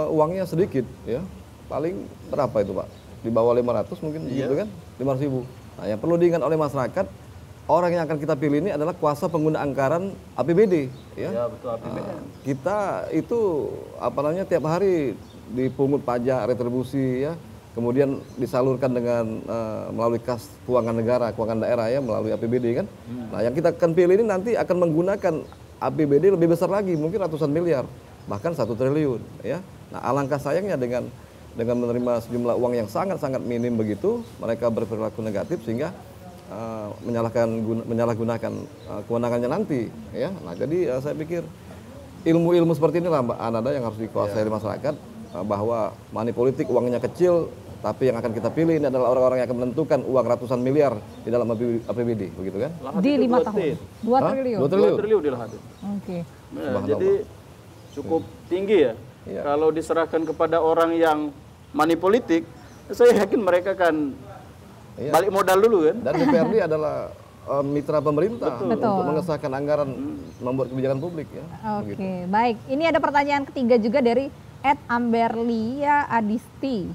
uangnya sedikit ya. Paling berapa itu, Pak? Di bawah 500 mungkin gitu kan? 500.000. Nah, yang perlu diingat oleh masyarakat, orang yang akan kita pilih ini adalah kuasa pengguna anggaran APBD ya. Ya, betul, APBD. Kita itu apa namanya tiap hari dipungut pajak, retribusi ya. Kemudian disalurkan dengan melalui kas keuangan negara, keuangan daerah ya, melalui APBD kan. Nah, yang kita akan pilih ini nanti akan menggunakan APBD lebih besar lagi, mungkin ratusan miliar, bahkan 1 triliun ya. Nah, alangkah sayangnya dengan menerima sejumlah uang yang sangat-sangat minim begitu, mereka berperilaku negatif sehingga menyalahgunakan kewenangannya nanti ya. Nah, jadi saya pikir ilmu-ilmu seperti inilah Mbak Ananda yang harus dikuasai oleh masyarakat, bahwa money politik uangnya kecil, tapi yang akan kita pilih ini adalah orang-orang yang akan menentukan uang ratusan miliar di dalam APBD, begitu kan? Di 5 tahun. 2 triliun. 2 triliun di Lahat. Oke. Nah, jadi cukup tinggi ya. Kalau diserahkan kepada orang yang money politik, saya yakin mereka akan balik modal dulu kan. Dan DPRD adalah mitra pemerintah untuk mengesahkan anggaran membuat kebijakan publik ya. Oke, baik. Ini ada pertanyaan ketiga juga dari @Amberlia Adisti.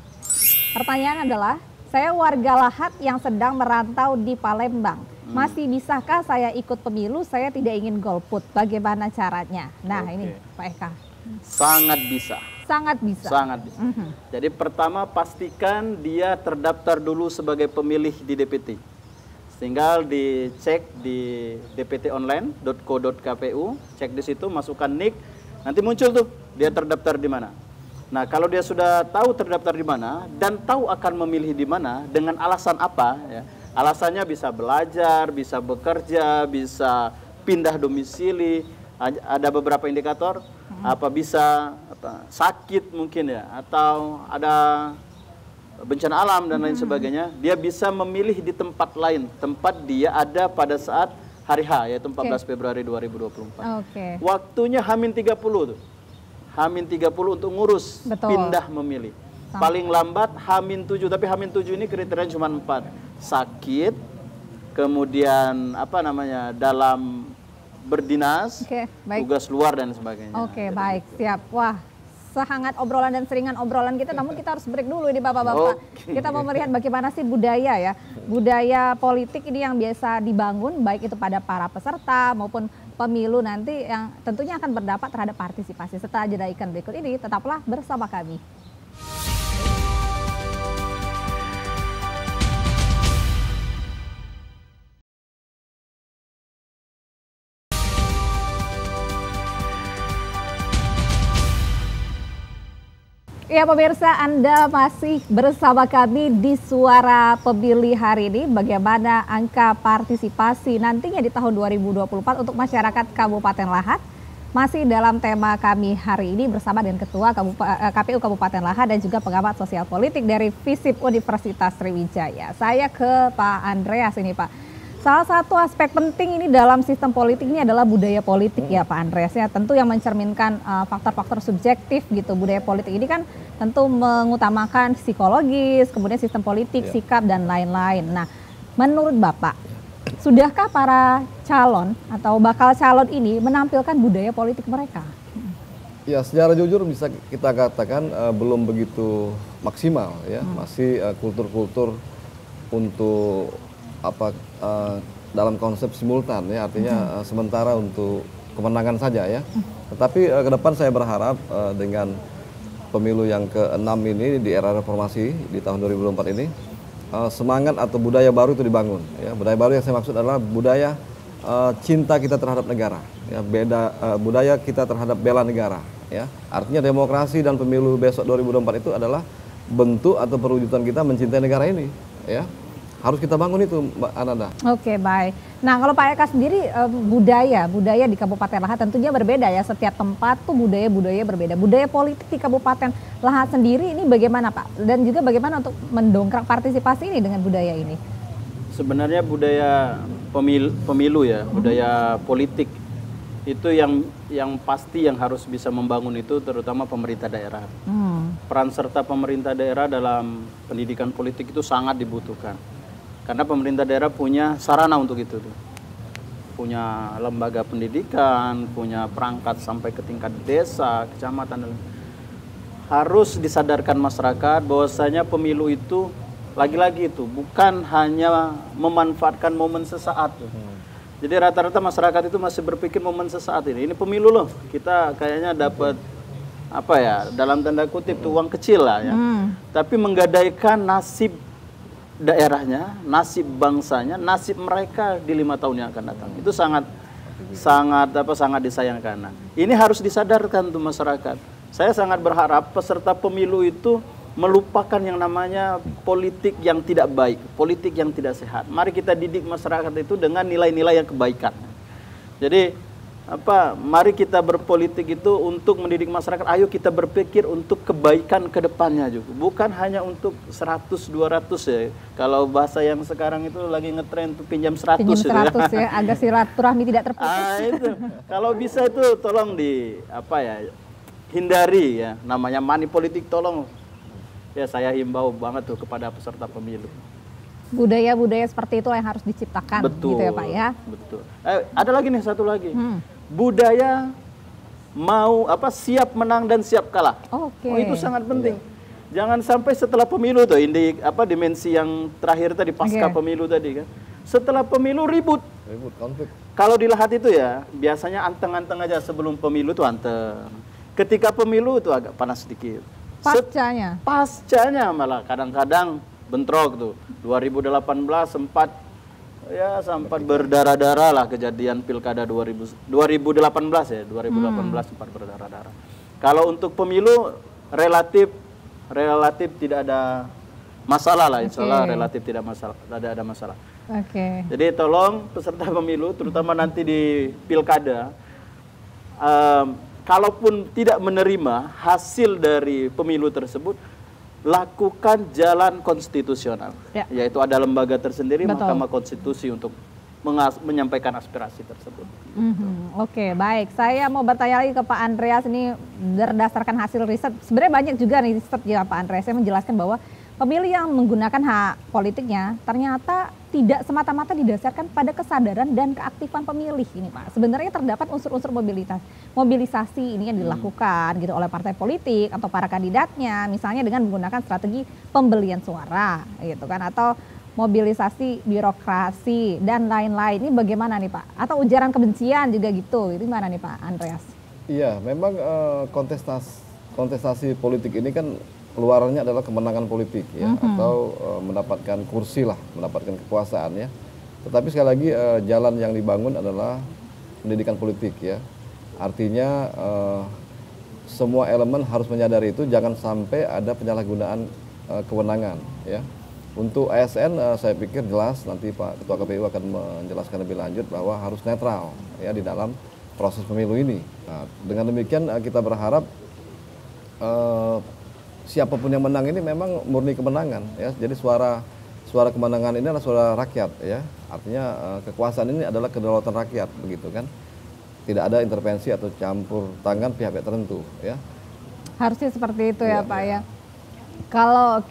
Pertanyaan adalah, saya warga Lahat yang sedang merantau di Palembang. Masih bisakah saya ikut pemilu? Saya tidak ingin golput. Bagaimana caranya? Nah, ini Pak Eka. Sangat bisa. Sangat bisa. Sangat bisa. Jadi pertama pastikan dia terdaftar dulu sebagai pemilih di DPT. Tinggal dicek di dptonline.co.kpu, cek di situ, masukkan NIK, nanti muncul tuh dia terdaftar di mana. Nah, kalau dia sudah tahu terdaftar di mana dan tahu akan memilih di mana dengan alasan apa ya. Alasannya bisa belajar, bisa bekerja, bisa pindah domisili, ada beberapa indikator, bisa sakit mungkin ya, atau ada bencana alam dan lain sebagainya, dia bisa memilih di tempat lain, tempat dia ada pada saat hari H, yaitu 14 Februari 2024. Waktunya H-30 tuh. H-30 untuk ngurus pindah memilih. Paling lambat H-7, tapi H-7 ini kriterianya cuma 4. Sakit, kemudian dalam berdinas, tugas luar dan sebagainya. Baik, siap. Wah, sehangat obrolan dan seringan obrolan kita, namun kita harus break dulu ini Bapak-Bapak. Kita mau melihat bagaimana sih budaya ya, budaya politik ini yang biasa dibangun, baik itu pada para peserta maupun pemilu nanti yang tentunya akan berdampak terhadap partisipasi. Setelah jeda iklan berikut ini, tetaplah bersama kami. Ya pemirsa, Anda masih bersama kami di Suara Pemilih hari ini. Bagaimana angka partisipasi nantinya di tahun 2024 untuk masyarakat Kabupaten Lahat. Masih dalam tema kami hari ini bersama dengan Ketua KPU Kabupaten Lahat dan juga pengamat sosial politik dari FISIP Universitas Sriwijaya. Saya ke Pak Andreas ini Pak. Salah satu aspek penting ini dalam sistem politik ini adalah budaya politik ya Pak Andreas ya. Tentu yang mencerminkan faktor-faktor subjektif gitu. Budaya politik ini kan tentu mengutamakan psikologis, kemudian sistem politik, sikap dan lain-lain. Nah, menurut Bapak, sudahkah para calon atau bakal calon ini menampilkan budaya politik mereka? Ya, secara jujur bisa kita katakan belum begitu maksimal ya. Masih kultur-kultur untuk dalam konsep simultan ya, artinya sementara untuk kemenangan saja ya. Tetapi ke depan saya berharap dengan pemilu yang ke-6 ini di era reformasi di tahun 2024 ini, semangat atau budaya baru itu dibangun ya. Budaya baru yang saya maksud adalah budaya cinta kita terhadap negara ya, budaya kita terhadap bela negara ya. Artinya demokrasi dan pemilu besok 2024 itu adalah bentuk atau perwujudan kita mencintai negara ini ya. Harus kita bangun itu Mbak Ananda. Oke, baik. Nah, kalau Pak Eka sendiri budaya di Kabupaten Lahat tentunya berbeda ya. Setiap tempat tuh budaya berbeda. Budaya politik di Kabupaten Lahat sendiri ini bagaimana Pak? Dan juga bagaimana untuk mendongkrak partisipasi ini dengan budaya ini? Sebenarnya budaya pemilu ya, budaya politik itu yang pasti yang harus bisa membangun itu terutama pemerintah daerah. Peran serta pemerintah daerah dalam pendidikan politik itu sangat dibutuhkan. Karena pemerintah daerah punya sarana untuk itu. punya lembaga pendidikan, punya perangkat sampai ke tingkat desa, kecamatan. Harus disadarkan masyarakat bahwasanya pemilu itu lagi-lagi itu bukan hanya memanfaatkan momen sesaat. Jadi rata-rata masyarakat itu masih berpikir momen sesaat ini pemilu loh, kita kayaknya dapat apa ya, dalam tanda kutip tuh uang kecil lah ya. Tapi menggadaikan nasib daerahnya, nasib bangsanya, nasib mereka di 5 tahun yang akan datang. Itu sangat disayangkan. Nah, ini harus disadarkan tuh masyarakat. Saya sangat berharap peserta pemilu itu melupakan yang namanya politik yang tidak baik, politik yang tidak sehat. Mari kita didik masyarakat itu dengan nilai-nilai yang kebaikan. Jadi mari kita berpolitik itu untuk mendidik masyarakat. Ayo kita berpikir untuk kebaikan ke depannya juga. Bukan hanya untuk 100-200 ya. Kalau bahasa yang sekarang itu lagi ngetren tuh pinjam 100 ya, agar silaturahmi tidak terputus. Itu. Kalau bisa itu tolong hindari ya, namanya money politik, tolong ya, saya himbau banget tuh kepada peserta pemilu. Budaya-budaya seperti itu yang harus diciptakan. Betul, gitu ya Pak ya. Betul. Ada lagi nih, satu lagi. Budaya siap menang dan siap kalah. Oke. Itu sangat penting. Jangan sampai setelah pemilu tuh dimensi yang terakhir tadi pasca pemilu tadi kan. Setelah pemilu ribut, konflik. Kalau dilihat itu ya, biasanya anteng-anteng aja sebelum pemilu tuh anteng. Ketika pemilu itu agak panas sedikit. Pascanya malah kadang-kadang bentrok tuh. 2018 sempat berdarah-darah lah kejadian pilkada 2018 ya. 2018 sempat berdarah-darah. Kalau untuk pemilu relatif tidak ada masalah lah, insya Allah relatif tidak ada masalah. Jadi tolong peserta pemilu, terutama nanti di pilkada, kalaupun tidak menerima hasil dari pemilu tersebut, lakukan jalan konstitusional, yaitu ada lembaga tersendiri, Mahkamah Konstitusi, untuk menyampaikan aspirasi tersebut. Oke, baik. Saya mau bertanya lagi ke Pak Andreas, ini berdasarkan hasil riset. Sebenarnya banyak juga nih riset ya Pak Andreas, saya menjelaskan bahwa pemilih yang menggunakan hak politiknya ternyata tidak semata-mata didasarkan pada kesadaran dan keaktifan pemilih ini Pak. Sebenarnya terdapat unsur-unsur mobilisasi ini yang dilakukan gitu oleh partai politik atau para kandidatnya, misalnya dengan menggunakan strategi pembelian suara gitu kan, atau mobilisasi birokrasi dan lain-lain. Ini bagaimana nih Pak? Atau ujaran kebencian juga gitu. Itu gimana nih Pak Andreas? Iya, memang kontestasi politik ini kan keluarannya adalah kemenangan politik ya, atau mendapatkan kursi lah, mendapatkan kekuasaan ya. Tetapi sekali lagi jalan yang dibangun adalah pendidikan politik ya. Artinya semua elemen harus menyadari itu, jangan sampai ada penyalahgunaan kewenangan ya. Untuk ASN saya pikir jelas nanti Pak Ketua KPU akan menjelaskan lebih lanjut bahwa harus netral ya di dalam proses pemilu ini. Nah, dengan demikian kita berharap siapapun yang menang ini memang murni kemenangan ya. Jadi suara kemenangan ini adalah suara rakyat ya. Artinya kekuasaan ini adalah kedaulatan rakyat begitu kan. Tidak ada intervensi atau campur tangan pihak-pihak tertentu ya. Harusnya seperti itu ya Pak ya. Kalau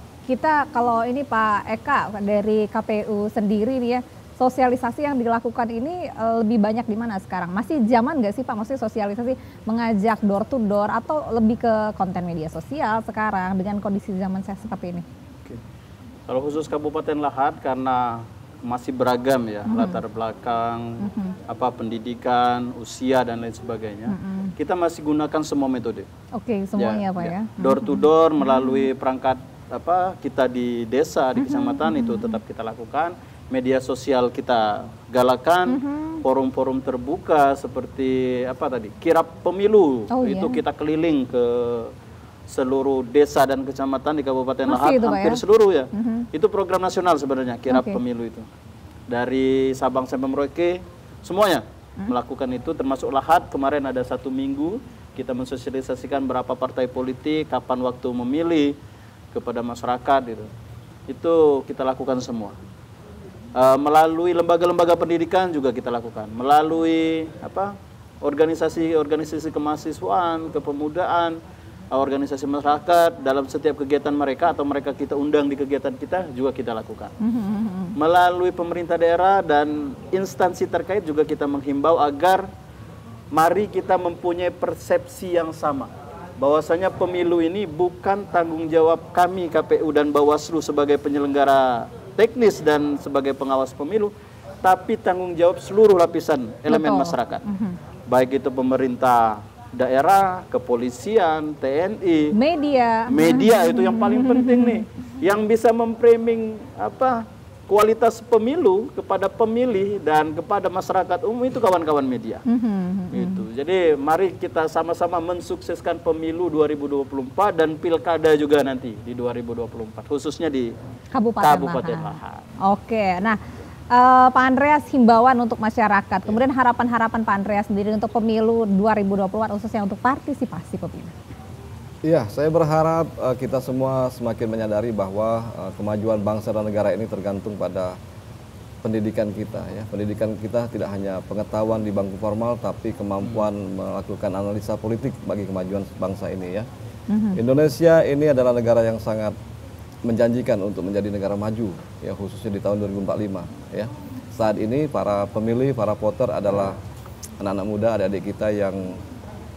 ini Pak Eka dari KPU sendiri nih ya, sosialisasi yang dilakukan ini lebih banyak di mana sekarang? Masih zaman nggak sih Pak? Maksudnya sosialisasi mengajak door to door atau lebih ke konten media sosial sekarang dengan kondisi zaman saya seperti ini? Kalau khusus Kabupaten Lahat karena masih beragam ya latar belakang, pendidikan, usia dan lain sebagainya. Kita masih gunakan semua metode. Semuanya Pak ya. Door to door melalui perangkat kita di desa, di kecamatan itu tetap kita lakukan. Media sosial kita galakan, forum-forum terbuka seperti kirap pemilu, kita keliling ke seluruh desa dan kecamatan di Kabupaten Lahat, hampir seluruh ya. Itu program nasional sebenarnya, kirap pemilu itu. Dari Sabang sampai Merauke, semuanya melakukan itu, termasuk Lahat. Kemarin ada 1 minggu, kita mensosialisasikan berapa partai politik, kapan waktu memilih kepada masyarakat gitu. Itu kita lakukan semua. Melalui lembaga-lembaga pendidikan juga kita lakukan. Melalui organisasi-organisasi kemahasiswaan, kepemudaan, organisasi masyarakat dalam setiap kegiatan mereka atau mereka kita undang di kegiatan kita juga kita lakukan. Melalui pemerintah daerah dan instansi terkait juga kita menghimbau agar mari kita mempunyai persepsi yang sama. Bahwasanya pemilu ini bukan tanggung jawab kami KPU dan Bawaslu sebagai penyelenggara teknis dan sebagai pengawas pemilu, tapi tanggung jawab seluruh lapisan elemen masyarakat. Baik itu pemerintah daerah, kepolisian, TNI, media itu yang paling penting nih, yang bisa memframing kualitas pemilu kepada pemilih dan kepada masyarakat umum itu kawan-kawan media. Gitu. Jadi mari kita sama-sama mensukseskan pemilu 2024 dan pilkada juga nanti di 2024, khususnya di Kabupaten Lahat. Oke, nah Pak Andreas, himbauan untuk masyarakat, kemudian harapan-harapan Pak Andreas sendiri untuk pemilu 2024 khususnya untuk partisipasi pemilu. Iya, saya berharap kita semua semakin menyadari bahwa kemajuan bangsa dan negara ini tergantung pada pendidikan kita. Ya. Pendidikan kita tidak hanya pengetahuan di bangku formal, tapi kemampuan melakukan analisa politik bagi kemajuan bangsa ini. Ya. Indonesia ini adalah negara yang sangat menjanjikan untuk menjadi negara maju, ya khususnya di tahun 2045. Ya. Saat ini para pemilih, para voter adalah anak-anak muda, adik-adik kita yang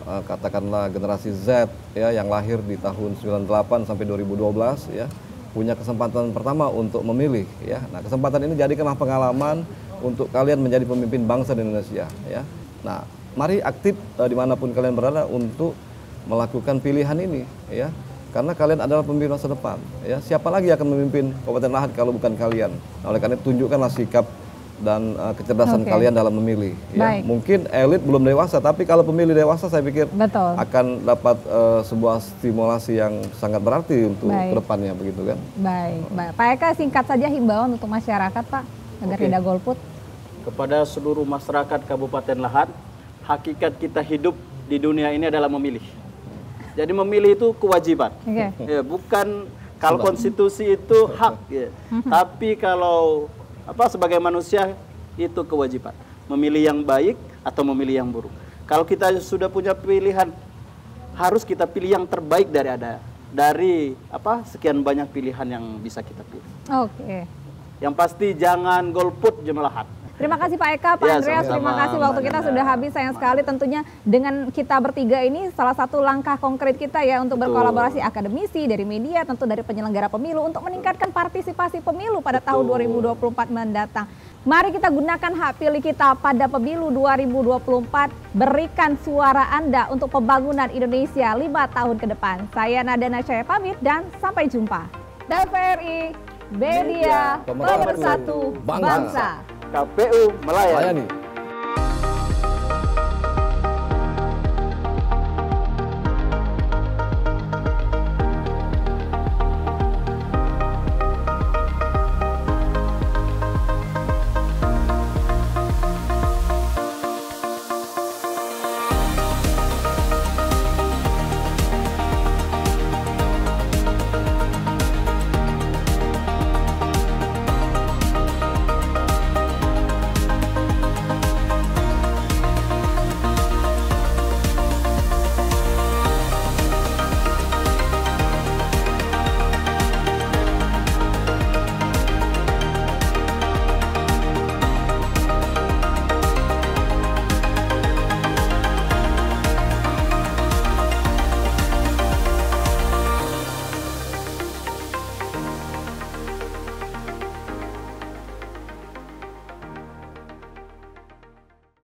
katakanlah generasi Z, ya yang lahir di tahun 98 sampai 2012, ya punya kesempatan pertama untuk memilih. Ya. Nah kesempatan ini jadikanlah pengalaman untuk kalian menjadi pemimpin bangsa di Indonesia. Ya. Nah mari aktif dimanapun kalian berada untuk melakukan pilihan ini. Ya. Karena kalian adalah pemimpin masa depan. Ya, siapa lagi akan memimpin Kabupaten Lahat kalau bukan kalian? Nah, oleh karena itu tunjukkanlah sikap dan kecerdasan kalian dalam memilih. Ya. Mungkin elit belum dewasa, tapi kalau pemilih dewasa saya pikir akan dapat sebuah stimulasi yang sangat berarti untuk kedepannya, begitu kan? Baik. Pak Eka, singkat saja himbauan untuk masyarakat, Pak, agar tidak golput. Kepada seluruh masyarakat Kabupaten Lahat, hakikat kita hidup di dunia ini adalah memilih. Jadi memilih itu kewajiban, ya, bukan kalau konstitusi itu hak, ya. Tapi kalau sebagai manusia itu kewajiban, memilih yang baik atau memilih yang buruk. Kalau kita sudah punya pilihan, harus kita pilih yang terbaik dari sekian banyak pilihan yang bisa kita pilih. Yang pasti jangan golput Jemaah Lahat. Terima kasih Pak Eka, Pak Andreas, terima kasih waktu kita sudah habis. Sayang sekali tentunya dengan kita bertiga ini salah satu langkah konkret kita ya untuk berkolaborasi akademisi, dari media, tentu dari penyelenggara pemilu untuk meningkatkan partisipasi pemilu pada tahun 2024 mendatang. Mari kita gunakan hak pilih kita pada pemilu 2024, berikan suara Anda untuk pembangunan Indonesia 5 tahun ke depan. Saya Nadana Syaya pamit dan sampai jumpa. TVRI, Media Pemersatu Bangsa. KPU melayani.